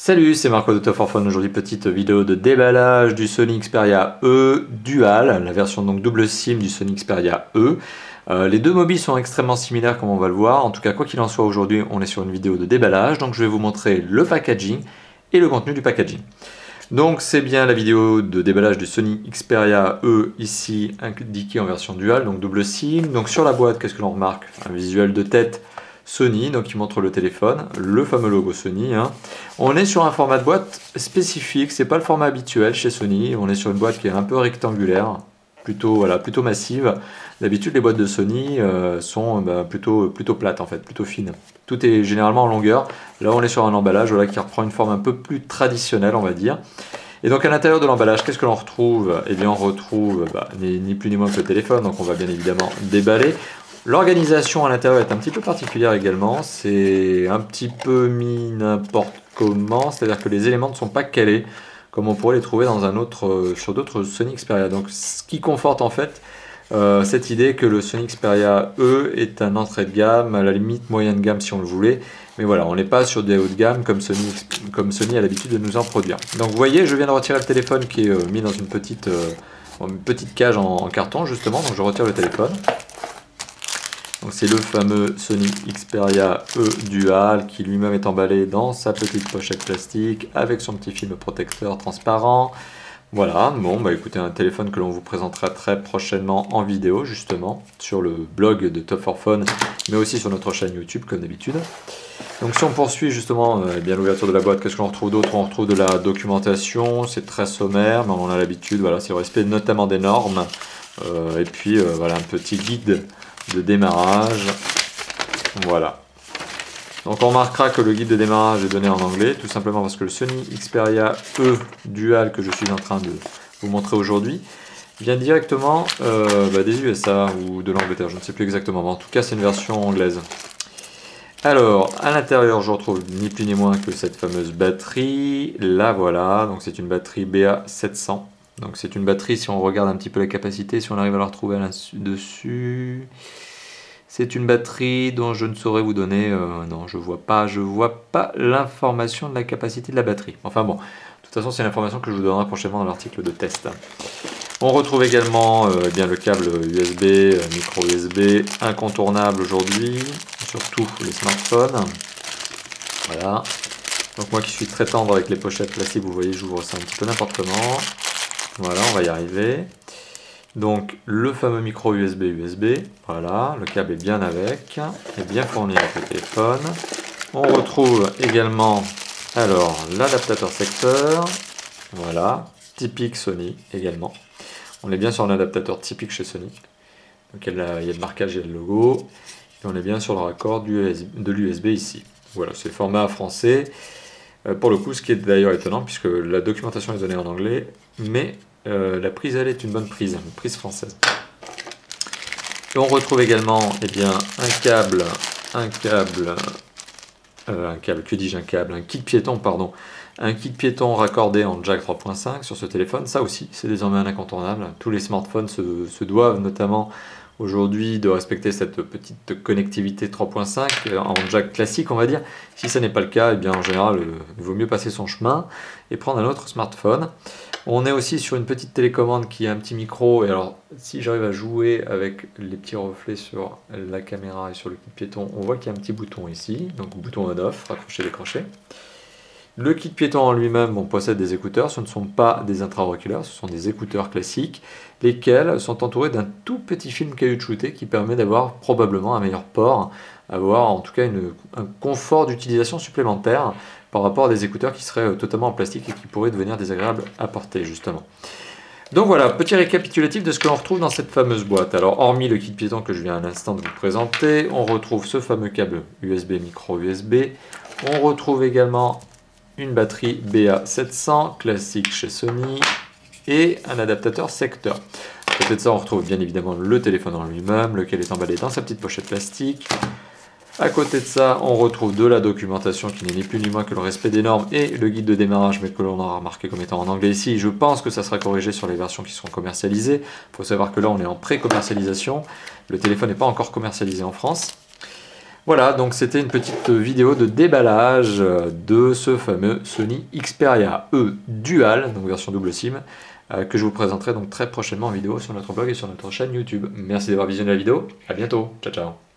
Salut, c'est Marco de Top for Phone. Aujourd'hui, petite vidéo de déballage du Sony Xperia E Dual, la version donc double SIM du Sony Xperia E. Les deux mobiles sont extrêmement similaires comme on va le voir. En tout cas, quoi qu'il en soit, aujourd'hui, on est sur une vidéo de déballage. Donc, je vais vous montrer le packaging et le contenu du packaging. Donc, c'est bien la vidéo de déballage du Sony Xperia E, ici indiqué en version Dual, donc double SIM. Donc, sur la boîte, qu'est-ce que l'on remarque? Un visuel de tête Sony, donc qui montre le téléphone, le fameux logo Sony. On est sur un format de boîte spécifique, c'est pas le format habituel chez Sony. On est sur une boîte qui est un peu rectangulaire, plutôt massive. D'habitude, les boîtes de Sony sont plutôt plates en fait, plutôt fines. Tout est généralement en longueur. Là, on est sur un emballage qui reprend une forme un peu plus traditionnelle, on va dire. Et donc à l'intérieur de l'emballage, qu'est-ce que l'on retrouve? Eh bien, on retrouve ni plus ni moins que le téléphone, donc on va bien évidemment déballer. L'organisation à l'intérieur est un petit peu particulière également, c'est un petit peu mis n'importe comment, c'est-à-dire que les éléments ne sont pas calés comme on pourrait les trouver dans sur d'autres Sony Xperia. Donc ce qui conforte en fait cette idée que le Sony Xperia E est un entrée de gamme, à la limite moyenne de gamme si on le voulait, mais voilà, on n'est pas sur des hauts de gamme comme Sony a l'habitude de nous en produire. Donc vous voyez, je viens de retirer le téléphone qui est mis dans une petite cage en carton justement, donc je retire le téléphone. Donc c'est le fameux Sony Xperia E Dual qui lui-même est emballé dans sa petite pochette plastique avec son petit film protecteur transparent. Voilà, bon bah écoutez, un téléphone que l'on vous présentera très prochainement en vidéo justement sur le blog de Top for Phone, mais aussi sur notre chaîne YouTube comme d'habitude. Donc si on poursuit justement bien l'ouverture de la boîte, qu'est-ce qu'on retrouve d'autre? On retrouve de la documentation, c'est très sommaire, mais on a l'habitude, voilà, c'est le respect notamment des normes. Et puis voilà, un petit guide de démarrage, voilà. Donc on remarquera que le guide de démarrage est donné en anglais, tout simplement parce que le Sony Xperia E Dual que je suis en train de vous montrer aujourd'hui vient directement des USA ou de l'Angleterre, je ne sais plus exactement, mais en tout cas c'est une version anglaise. Alors à l'intérieur je retrouve ni plus ni moins que cette fameuse batterie, là voilà, donc c'est une batterie BA700. Donc c'est une batterie, si on regarde un petit peu la capacité, si on arrive à la retrouver là-dessus, c'est une batterie dont je ne saurais vous donner, non je vois pas l'information de la capacité de la batterie. Enfin bon, de toute façon c'est l'information que je vous donnerai prochainement dans l'article de test. On retrouve également le câble USB, micro USB, incontournable aujourd'hui, surtout les smartphones. Voilà, donc moi qui suis très tendre avec les pochettes plastiques, vous voyez j'ouvre ça un petit peu n'importe comment. Voilà, on va y arriver. Donc le fameux micro USB, voilà, le câble est bien avec, est bien fourni avec le téléphone. On retrouve également alors l'adaptateur secteur, voilà, typique Sony également. On est bien sur un adaptateur typique chez Sony. Donc il y a le marquage et le logo. Et on est bien sur le raccord de l'USB ici. Voilà, c'est format français. Pour le coup, ce qui est d'ailleurs étonnant, puisque la documentation est donnée en anglais, mais la prise, elle, est une bonne prise, une prise française. Et on retrouve également un kit piéton, pardon, un kit piéton raccordé en jack 3.5 sur ce téléphone. Ça aussi, c'est désormais un incontournable. Tous les smartphones se doivent notamment aujourd'hui de respecter cette petite connectivité 3.5 en jack classique, on va dire. Si ce n'est pas le cas, en général, il vaut mieux passer son chemin et prendre un autre smartphone. On est aussi sur une petite télécommande qui a un petit micro, et alors si j'arrive à jouer avec les petits reflets sur la caméra et sur le kit piéton, on voit qu'il y a un petit bouton ici, donc bouton on-off, raccrocher, décrocher. Le kit piéton en lui-même possède des écouteurs, ce ne sont pas des intra-auriculaires, ce sont des écouteurs classiques, lesquels sont entourés d'un tout petit film caoutchouté qui permet d'avoir probablement un meilleur port, avoir en tout cas un confort d'utilisation supplémentaire par rapport à des écouteurs qui seraient totalement en plastique et qui pourraient devenir désagréables à porter justement. Donc voilà, petit récapitulatif de ce que l'on retrouve dans cette fameuse boîte. Alors hormis le kit piéton que je viens à l'instant de vous présenter, on retrouve ce fameux câble USB, micro USB, on retrouve également une batterie BA700 classique chez Sony et un adaptateur secteur. À côté de ça, on retrouve bien évidemment le téléphone en lui-même, lequel est emballé dans sa petite pochette plastique. À côté de ça, on retrouve de la documentation qui n'est ni plus ni moins que le respect des normes et le guide de démarrage, mais que l'on a remarqué comme étant en anglais ici. Je pense que ça sera corrigé sur les versions qui seront commercialisées. Il faut savoir que là, on est en pré-commercialisation. Le téléphone n'est pas encore commercialisé en France. Voilà, donc c'était une petite vidéo de déballage de ce fameux Sony Xperia E Dual, donc version double SIM, que je vous présenterai donc très prochainement en vidéo sur notre blog et sur notre chaîne YouTube. Merci d'avoir visionné la vidéo, à bientôt, ciao ciao.